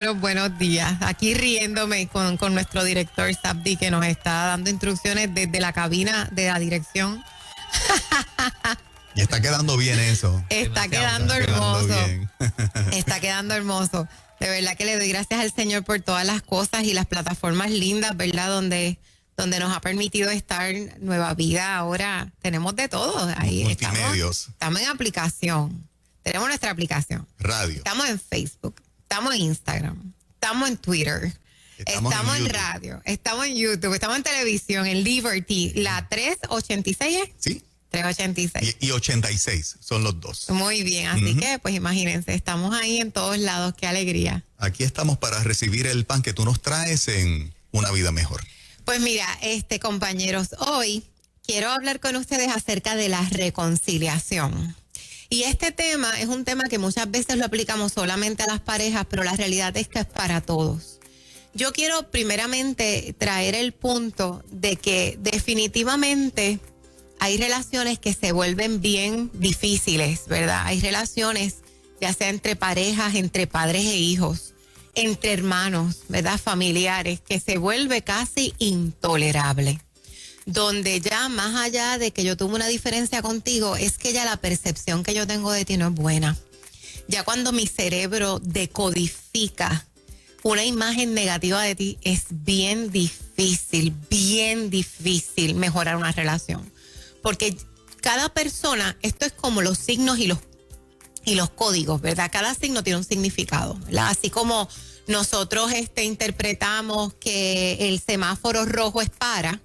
Buenos días. Aquí riéndome con nuestro director Sabdi, que nos está dando instrucciones desde la cabina de la dirección. Y está quedando bien eso. Está quedando hermoso. Está quedando hermoso. De verdad que le doy gracias al Señor por todas las cosas y las plataformas lindas, ¿verdad? Donde nos ha permitido estar. Nueva Vida. Ahora tenemos de todo. Ahí multimedios. Estamos en aplicación. Tenemos nuestra aplicación. Radio. Estamos en Facebook. Estamos en Instagram, estamos en Twitter, estamos en radio, estamos en YouTube, estamos en televisión, en Liberty, la 386 ¿es? Sí. 386. Y 86 son los dos. Muy bien, así que pues imagínense, estamos ahí en todos lados, qué alegría. Aquí estamos para recibir el pan que tú nos traes en Una Vida Mejor. Pues mira, compañeros, hoy quiero hablar con ustedes acerca de la reconciliación. Y este tema es un tema que muchas veces lo aplicamos solamente a las parejas, pero la realidad es que es para todos. Yo quiero primeramente traer el punto de que definitivamente hay relaciones que se vuelven bien difíciles, ¿verdad? Hay relaciones, ya sea entre parejas, entre padres e hijos, entre hermanos, ¿verdad? Familiares, que se vuelve casi intolerable. Donde ya más allá de que yo tuve una diferencia contigo, es que ya la percepción que yo tengo de ti no es buena. Ya cuando mi cerebro decodifica una imagen negativa de ti, es bien difícil mejorar una relación. Porque cada persona, esto es como los signos y los códigos, ¿verdad? Cada signo tiene un significado, ¿verdad? Así como nosotros interpretamos que el semáforo rojo es para,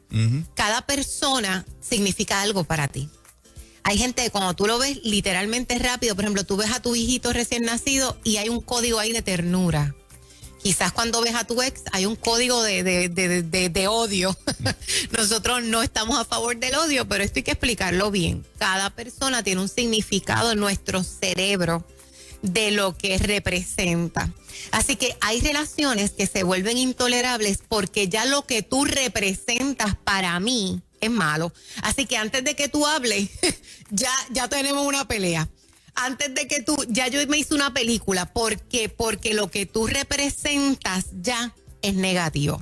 cada persona significa algo para ti. Hay gente que cuando tú lo ves literalmente rápido, por ejemplo, tú ves a tu hijito recién nacido y hay un código ahí de ternura. Quizás cuando ves a tu ex hay un código de odio. Nosotros no estamos a favor del odio, pero esto hay que explicarlo bien. Cada persona tiene un significado en nuestro cerebro de lo que representa. Así que hay relaciones que se vuelven intolerables porque ya lo que tú representas para mí es malo. Así que antes de que tú hables, ya tenemos una pelea. Antes de que ya yo me hice una película. ¿Por qué? Porque lo que tú representas ya es negativo.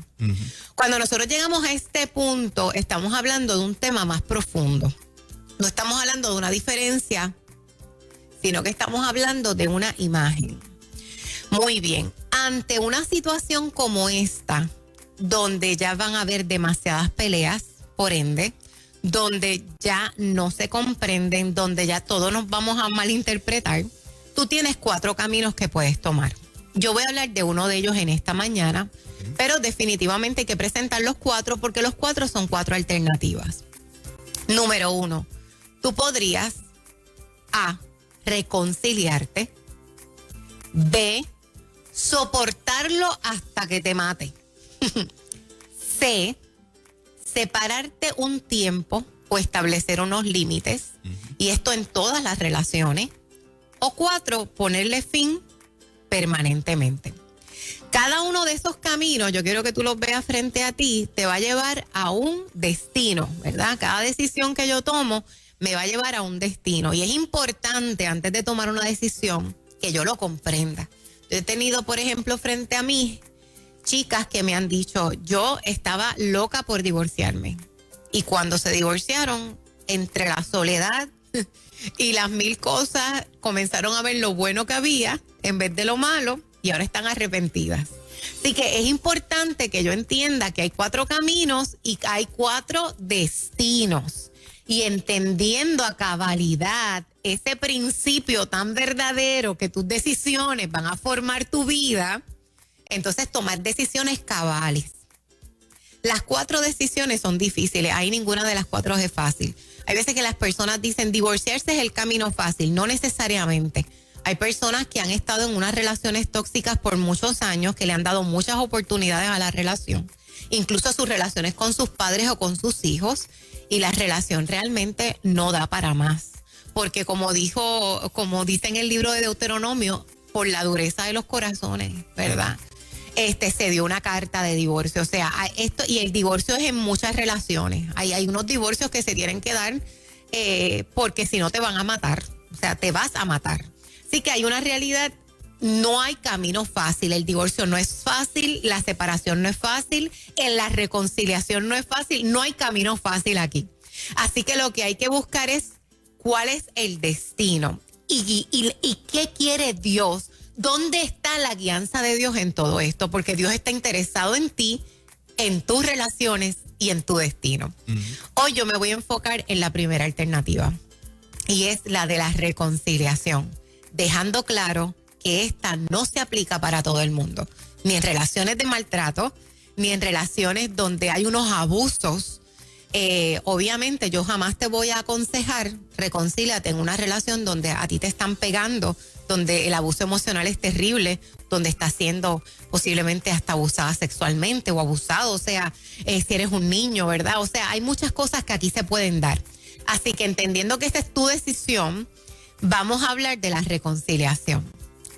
Cuando nosotros llegamos a este punto, estamos hablando de un tema más profundo. No estamos hablando de una diferencia, sino que estamos hablando de una imagen. Muy bien, ante una situación como esta, donde ya van a haber demasiadas peleas, por ende, donde ya no se comprenden, donde ya todos nos vamos a malinterpretar, tú tienes 4 caminos que puedes tomar. Yo voy a hablar de uno de ellos en esta mañana, pero definitivamente hay que presentar los 4 porque los 4 son 4 alternativas. Número 1, tú podrías A, reconciliarte. B, soportarlo hasta que te mate. C, separarte un tiempo o establecer unos límites. Y esto en todas las relaciones. O 4, ponerle fin permanentemente. Cada uno de esos caminos, yo quiero que tú los veas frente a ti, te va a llevar a un destino, ¿verdad? Cada decisión que yo tomo me va a llevar a un destino. Y es importante, antes de tomar una decisión, que yo lo comprenda. Yo he tenido, por ejemplo, frente a mí, chicas que me han dicho, yo estaba loca por divorciarme. Y cuando se divorciaron, entre la soledad y las 1000 cosas, comenzaron a ver lo bueno que había en vez de lo malo y ahora están arrepentidas. Así que es importante que yo entienda que hay 4 caminos y hay 4 destinos. Y entendiendo a cabalidad ese principio tan verdadero que tus decisiones van a formar tu vida, entonces tomar decisiones cabales. Las 4 decisiones son difíciles, ahí ninguna de las 4 es fácil. Hay veces que las personas dicen divorciarse es el camino fácil, no necesariamente. Hay personas que han estado en unas relaciones tóxicas por muchos años, que le han dado muchas oportunidades a la relación, incluso sus relaciones con sus padres o con sus hijos, y la relación realmente no da para más. Porque como dice en el libro de Deuteronomio, por la dureza de los corazones, ¿verdad? Se dio una carta de divorcio. O sea, esto, y el divorcio es en muchas relaciones. Hay unos divorcios que se tienen que dar porque si no te van a matar. O sea, te vas a matar. Así que hay una realidad no hay camino fácil. El divorcio no es fácil, la separación no es fácil, la reconciliación no es fácil, no hay camino fácil aquí. Así que lo que hay que buscar es cuál es el destino y qué quiere Dios. ¿Dónde está la guianza de Dios en todo esto? Porque Dios está interesado en ti, en tus relaciones y en tu destino. Hoy yo me voy a enfocar en la primera alternativa y es la de la reconciliación, dejando claro que esta no se aplica para todo el mundo, ni en relaciones de maltrato, ni en relaciones donde hay unos abusos. Obviamente yo jamás te voy a aconsejar reconcíliate en una relación donde a ti te están pegando, donde el abuso emocional es terrible, donde estás siendo posiblemente hasta abusada sexualmente o abusado, o sea, si eres un niño, ¿verdad? O sea, hay muchas cosas que aquí se pueden dar. Así que entendiendo que esta es tu decisión, vamos a hablar de la reconciliación.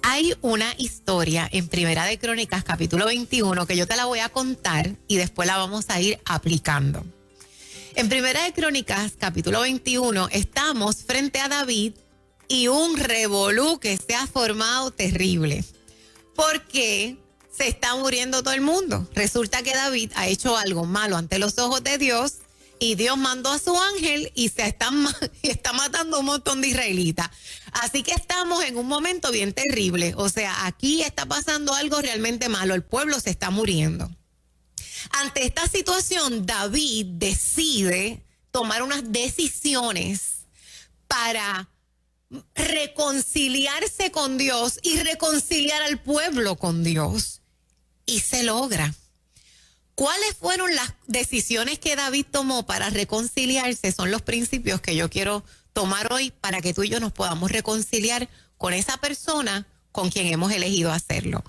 Hay una historia en Primera de Crónicas, capítulo 21, que yo te la voy a contar y después la vamos a ir aplicando. En Primera de Crónicas, capítulo 21, estamos frente a David y un revolú que se ha formado terrible. Porque se está muriendo todo el mundo. Resulta que David ha hecho algo malo ante los ojos de Dios y Dios mandó a su ángel y está matando un montón de israelitas. Así que estamos en un momento bien terrible. O sea, aquí está pasando algo realmente malo. El pueblo se está muriendo. Ante esta situación, David decide tomar unas decisiones para reconciliarse con Dios y reconciliar al pueblo con Dios. Y se logra. ¿Cuáles fueron las decisiones que David tomó para reconciliarse? Son los principios que yo quiero tomar hoy para que tú y yo nos podamos reconciliar con esa persona con quien hemos elegido hacerlo.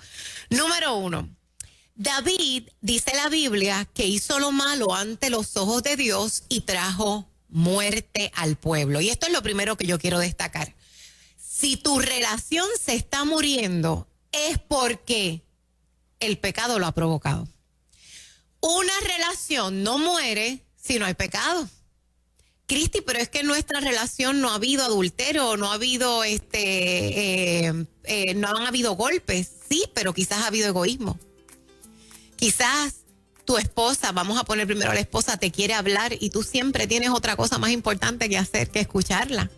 Número 1. David, dice la Biblia, que hizo lo malo ante los ojos de Dios y trajo muerte al pueblo. Y esto es lo primero que yo quiero destacar. Si tu relación se está muriendo, es porque el pecado lo ha provocado. Una relación no muere si no hay pecado. Cristi, pero es que en nuestra relación no ha habido adulterio, no ha habido no han habido golpes. Sí, pero quizás ha habido egoísmo. Quizás tu esposa, vamos a poner primero a la esposa, te quiere hablar y tú siempre tienes otra cosa más importante que hacer que escucharla.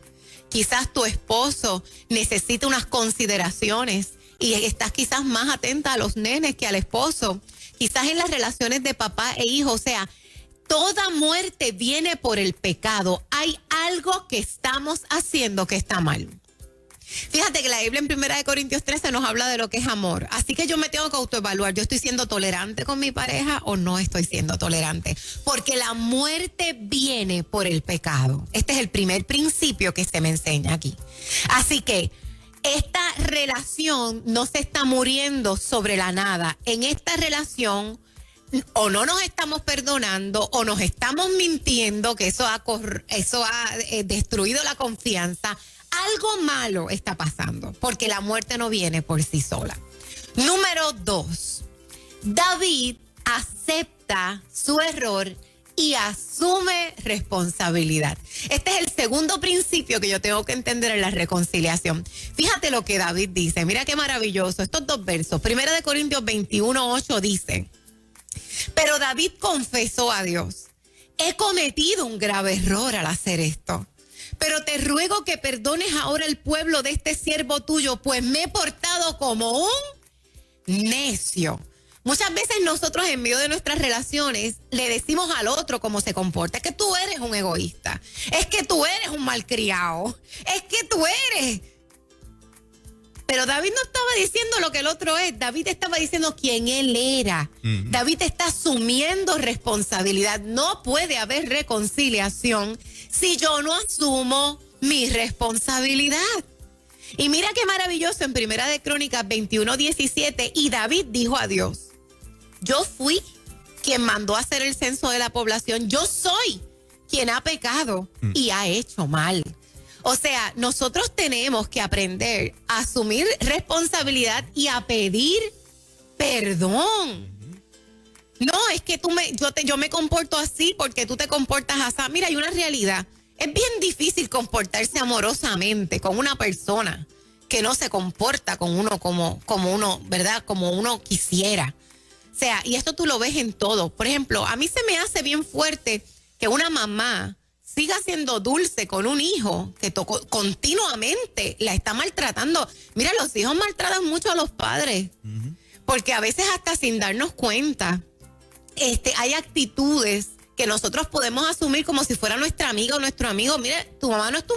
Quizás tu esposo necesita unas consideraciones y estás quizás más atenta a los nenes que al esposo. Quizás en las relaciones de papá e hijo, o sea, toda muerte viene por el pecado. Hay algo que estamos haciendo que está mal. Fíjate que la Biblia en 1 Corintios 13 nos habla de lo que es amor. Así que yo me tengo que autoevaluar. ¿Yo estoy siendo tolerante con mi pareja o no estoy siendo tolerante? Porque la muerte viene por el pecado. Este es el primer principio que se me enseña aquí. Así que esta relación no se está muriendo sobre la nada. En esta relación o no nos estamos perdonando o nos estamos mintiendo, que eso ha destruido la confianza. Algo malo está pasando, porque la muerte no viene por sí sola. Número 2, David acepta su error y asume responsabilidad. Este es el segundo principio que yo tengo que entender en la reconciliación. Fíjate lo que David dice, mira qué maravilloso, estos dos versos. 1 Corintios 21:8 dice, pero David confesó a Dios, he cometido un grave error al hacer esto. Pero te ruego que perdones ahora el pueblo de este siervo tuyo, pues me he portado como un necio. Muchas veces nosotros en medio de nuestras relaciones le decimos al otro cómo se comporta. Es que tú eres un egoísta. Es que tú eres un malcriado. Es que tú eres. Pero David no estaba diciendo lo que el otro es. David estaba diciendo quién él era. David está asumiendo responsabilidad. No puede haber reconciliación si yo no asumo mi responsabilidad. Y mira qué maravilloso en 1 Crónicas 21:17. Y David dijo a Dios, yo fui quien mandó a hacer el censo de la población. Yo soy quien ha pecado y ha hecho mal. O sea, nosotros tenemos que aprender a asumir responsabilidad y a pedir perdón. No, es que yo me comporto así porque tú te comportas así. Mira, hay una realidad. Es bien difícil comportarse amorosamente con una persona que no se comporta con uno como uno, ¿verdad? Como uno quisiera. O sea, y esto tú lo ves en todo. Por ejemplo, a mí se me hace bien fuerte que una mamá siga siendo dulce con un hijo que continuamente la está maltratando. Mira, los hijos maltratan mucho a los padres, porque a veces hasta sin darnos cuenta, hay actitudes que nosotros podemos asumir como si fuera nuestra amiga o nuestro amigo. Mira, tu mamá no es tu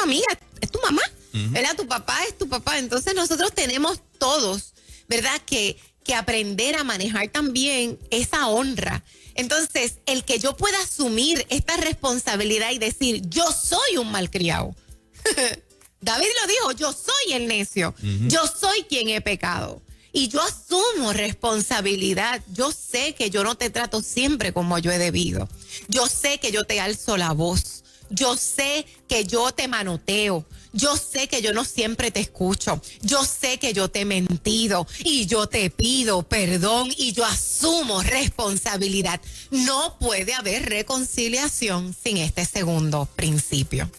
amiga, es tu mamá, ¿verdad? Tu papá es tu papá. Entonces nosotros tenemos todos, ¿verdad? Que aprender a manejar también esa honra. Entonces, el que yo pueda asumir esta responsabilidad y decir, yo soy un malcriado. David lo dijo, yo soy el necio. Yo soy quien he pecado. Y yo asumo responsabilidad. Yo sé que yo no te trato siempre como yo he debido. Yo sé que yo te alzo la voz. Yo sé que yo te manoteo. Yo sé que yo no siempre te escucho. Yo sé que yo te he mentido y yo te pido perdón y yo asumo responsabilidad. No puede haber reconciliación sin este segundo principio.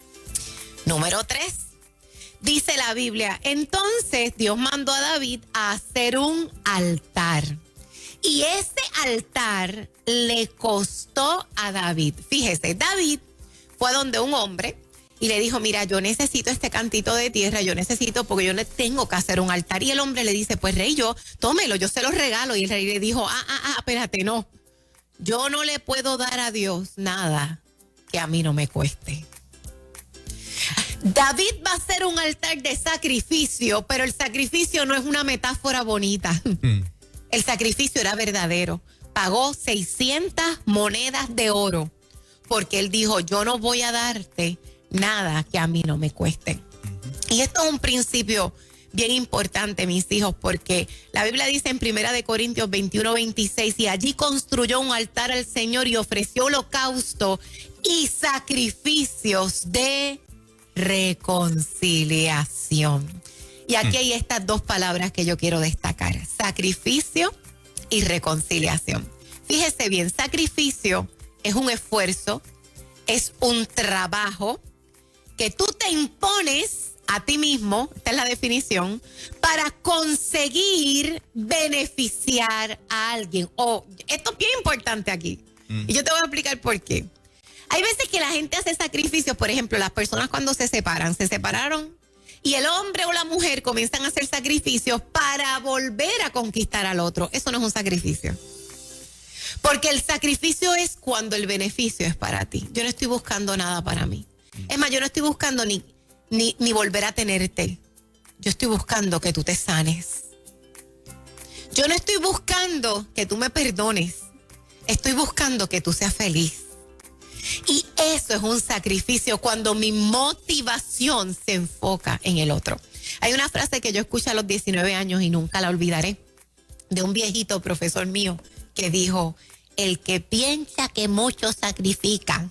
Número 3. Dice la Biblia, entonces Dios mandó a David a hacer un altar. Y ese altar le costó a David. Fíjese, David fue a donde un hombre y le dijo, mira, yo necesito este cantito de tierra, porque yo le tengo que hacer un altar. Y el hombre le dice, pues rey, tómelo, yo se lo regalo. Y el rey le dijo, espérate, no. Yo no le puedo dar a Dios nada que a mí no me cueste. David va a hacer un altar de sacrificio, pero el sacrificio no es una metáfora bonita. El sacrificio era verdadero. Pagó 600 monedas de oro porque él dijo, yo no voy a darte nada que a mí no me cueste. Y esto es un principio bien importante, mis hijos, porque la Biblia dice en 1 Corintios 21:26, y allí construyó un altar al Señor y ofreció holocausto y sacrificios de reconciliación. Y aquí hay estas dos palabras que yo quiero destacar: sacrificio y reconciliación. Fíjese bien, sacrificio es un esfuerzo, es un trabajo que tú te impones a ti mismo, esta es la definición, para conseguir beneficiar a alguien. Esto es bien importante aquí. Y yo te voy a explicar por qué. Hay veces que la gente hace sacrificios, por ejemplo, las personas cuando se separaron y el hombre o la mujer comienzan a hacer sacrificios para volver a conquistar al otro. Eso no es un sacrificio. Porque el sacrificio es cuando el beneficio es para ti. Yo no estoy buscando nada para mí. Es más, yo no estoy buscando ni volver a tenerte. Yo estoy buscando que tú te sanes. Yo no estoy buscando que tú me perdones. Estoy buscando que tú seas feliz. Y eso es un sacrificio cuando mi motivación se enfoca en el otro. Hay una frase que yo escuché a los 19 años y nunca la olvidaré, de un viejito profesor mío que dijo, el que piensa que mucho sacrifica,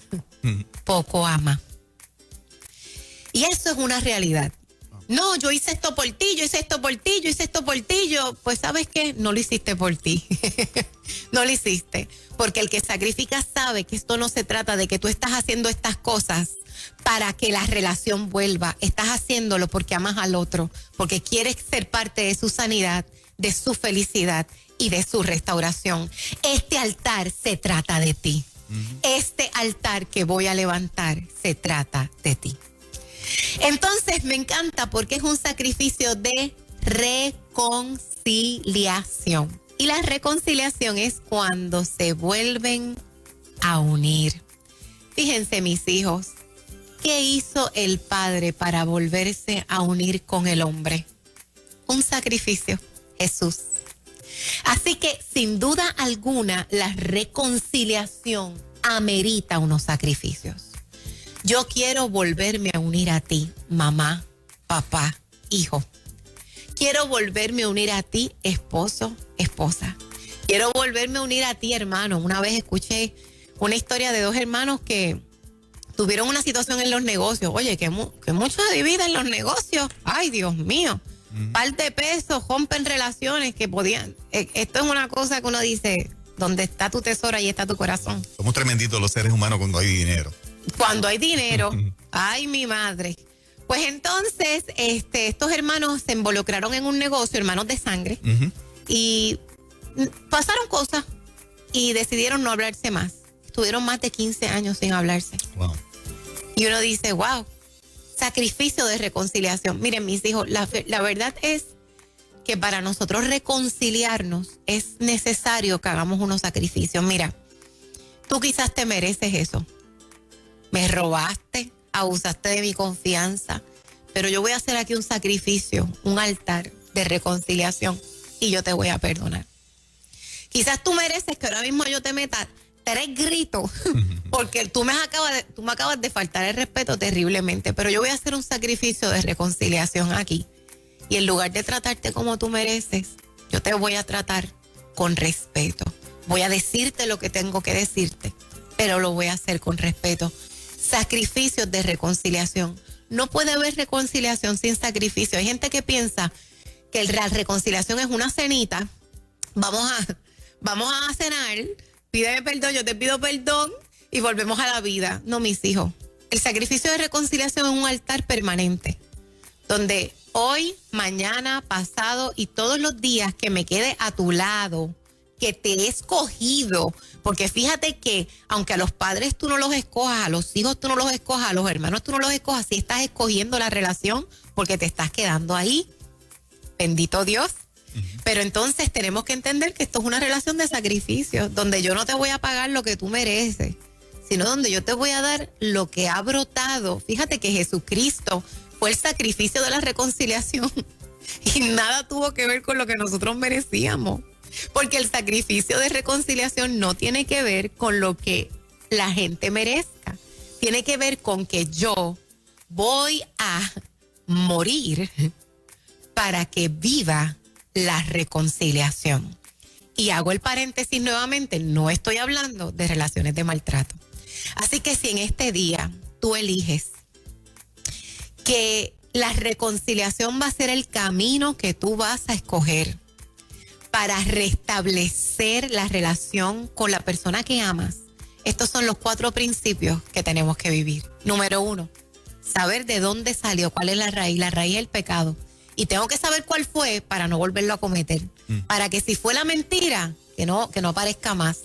poco ama. Y eso es una realidad. No, yo hice esto por ti, yo hice esto por ti, yo hice esto por ti. Pues ¿sabes qué? No lo hiciste por ti. No lo hiciste. Porque el que sacrifica sabe que esto no se trata de que tú estás haciendo estas cosas para que la relación vuelva. Estás haciéndolo porque amas al otro, porque quieres ser parte de su sanidad, de su felicidad y de su restauración. Este altar se trata de ti. Este altar que voy a levantar se trata de ti. Entonces me encanta porque es un sacrificio de reconciliación. Y la reconciliación es cuando se vuelven a unir. Fíjense, mis hijos, ¿qué hizo el Padre para volverse a unir con el hombre? Un sacrificio, Jesús. Así que, sin duda alguna, la reconciliación amerita unos sacrificios. Yo quiero volverme a unir a ti, mamá, papá, hijo. Quiero volverme a unir a ti, esposo, esposa. Quiero volverme a unir a ti, hermano. Una vez escuché una historia de dos hermanos que tuvieron una situación en los negocios. Oye, que mucho se divide en los negocios. Ay, Dios mío. Par de pesos, rompen relaciones que podían. Esto es una cosa que uno dice, donde está tu tesoro, ahí está tu corazón. Somos tremenditos los seres humanos cuando hay dinero. Cuando hay dinero, ay, mi madre. Pues entonces, estos hermanos se involucraron en un negocio, hermanos de sangre, y pasaron cosas y decidieron no hablarse más. Estuvieron más de 15 años sin hablarse. Wow. Y uno dice, wow, sacrificio de reconciliación. Miren, mis hijos, la verdad es que para nosotros reconciliarnos es necesario que hagamos unos sacrificios. Mira, tú quizás te mereces eso. Me robaste, abusaste de mi confianza, pero yo voy a hacer aquí un sacrificio, un altar de reconciliación y yo te voy a perdonar. Quizás tú mereces que ahora mismo yo te meta 3 gritos porque tú me acabas de faltar el respeto terriblemente, pero yo voy a hacer un sacrificio de reconciliación aquí y en lugar de tratarte como tú mereces, yo te voy a tratar con respeto. Voy a decirte lo que tengo que decirte, pero lo voy a hacer con respeto. Sacrificios de reconciliación. No puede haber reconciliación sin sacrificio. Hay gente que piensa que la reconciliación es una cenita. Vamos a cenar, pídeme perdón, yo te pido perdón y volvemos a la vida. No, mis hijos. El sacrificio de reconciliación es un altar permanente, donde hoy, mañana, pasado y todos los días que me quede a tu lado, que te he escogido, porque fíjate que aunque a los padres tú no los escojas, a los hijos tú no los escojas, a los hermanos tú no los escojas, sí estás escogiendo la relación porque te estás quedando ahí. Bendito Dios. Pero entonces tenemos que entender que esto es una relación de sacrificio, donde yo no te voy a pagar lo que tú mereces, sino donde yo te voy a dar lo que ha brotado. Fíjate que Jesucristo fue el sacrificio de la reconciliación y nada tuvo que ver con lo que nosotros merecíamos. Porque el sacrificio de reconciliación no tiene que ver con lo que la gente merezca. Tiene que ver con que yo voy a morir para que viva la reconciliación. Y hago el paréntesis nuevamente, no estoy hablando de relaciones de maltrato. Así que si en este día tú eliges que la reconciliación va a ser el camino que tú vas a escoger para restablecer la relación con la persona que amas, estos son los 4 principios que tenemos que vivir. Número 1, saber de dónde salió, cuál es la raíz. La raíz es el pecado. Y tengo que saber cuál fue para no volverlo a cometer. Para que si fue la mentira, que no aparezca más.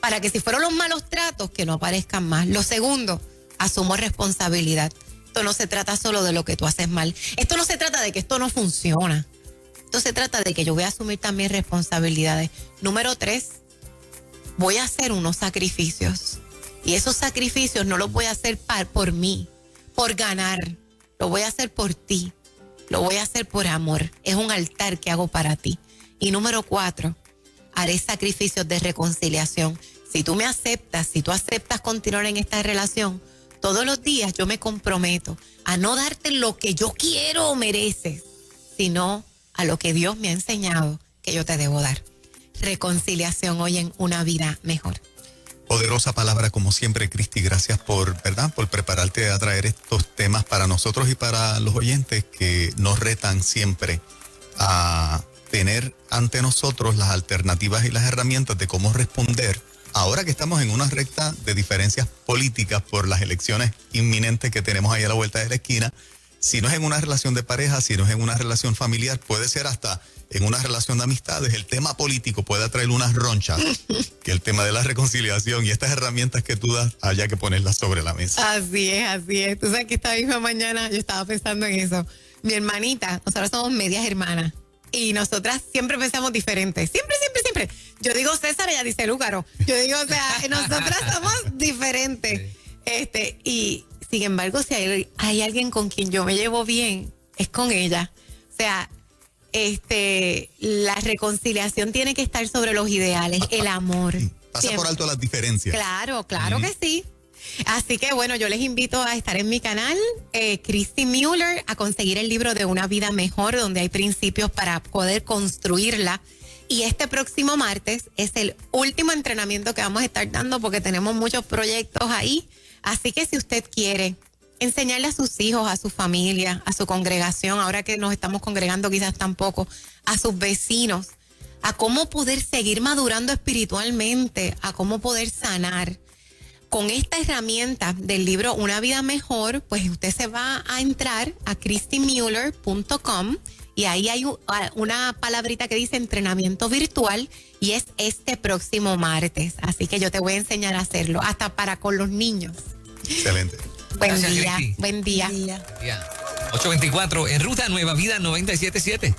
Para que si fueron los malos tratos, que no aparezcan más. Lo segundo, asumo responsabilidad. Esto no se trata solo de lo que tú haces mal. Esto no se trata de que esto no funciona. Esto se trata de que yo voy a asumir también responsabilidades. Número 3, voy a hacer unos sacrificios. Y esos sacrificios no los voy a hacer por mí, por ganar. Lo voy a hacer por ti. Lo voy a hacer por amor. Es un altar que hago para ti. Y número 4, haré sacrificios de reconciliación. Si tú me aceptas, si tú aceptas continuar en esta relación, todos los días yo me comprometo a no darte lo que yo quiero o mereces, sino a lo que Dios me ha enseñado que yo te debo dar. Reconciliación hoy en una vida mejor. Poderosa palabra como siempre, Cristi. Gracias por prepararte a traer estos temas para nosotros y para los oyentes que nos retan siempre a tener ante nosotros las alternativas y las herramientas de cómo responder. Ahora que estamos en una recta de diferencias políticas por las elecciones inminentes que tenemos ahí a la vuelta de la esquina, si no es en una relación de pareja, si no es en una relación familiar, puede ser hasta en una relación de amistades. El tema político puede atraer unas ronchas que el tema de la reconciliación y estas herramientas que tú das, haya que ponerlas sobre la mesa. Así es. Tú sabes que esta misma mañana yo estaba pensando en eso. Mi hermanita, nosotros somos medias hermanas y nosotras siempre pensamos diferentes. Siempre. Yo digo César, ella dice Lúcaro. Yo digo, o sea, nosotras somos diferentes. Y sin embargo, si hay alguien con quien yo me llevo bien, es con ella. O sea, la reconciliación tiene que estar sobre los ideales, el amor. Pasa siempre por alto las diferencias. Claro que sí. Así que bueno, yo les invito a estar en mi canal, Cristi Mueller, a conseguir el libro de Una Vida Mejor, donde hay principios para poder construirla. Y este próximo martes es el último entrenamiento que vamos a estar dando porque tenemos muchos proyectos ahí. Así que si usted quiere enseñarle a sus hijos, a su familia, a su congregación, ahora que nos estamos congregando quizás tampoco, a sus vecinos, a cómo poder seguir madurando espiritualmente, a cómo poder sanar, con esta herramienta del libro Una Vida Mejor, pues usted se va a entrar a christymuller.com y ahí hay una palabrita que dice entrenamiento virtual y es este próximo martes. Así que yo te voy a enseñar a hacerlo, hasta para con los niños. Excelente. Buen Gracias, día, Cristi. buen día. Ya. 824 en Ruta Nueva Vida 977.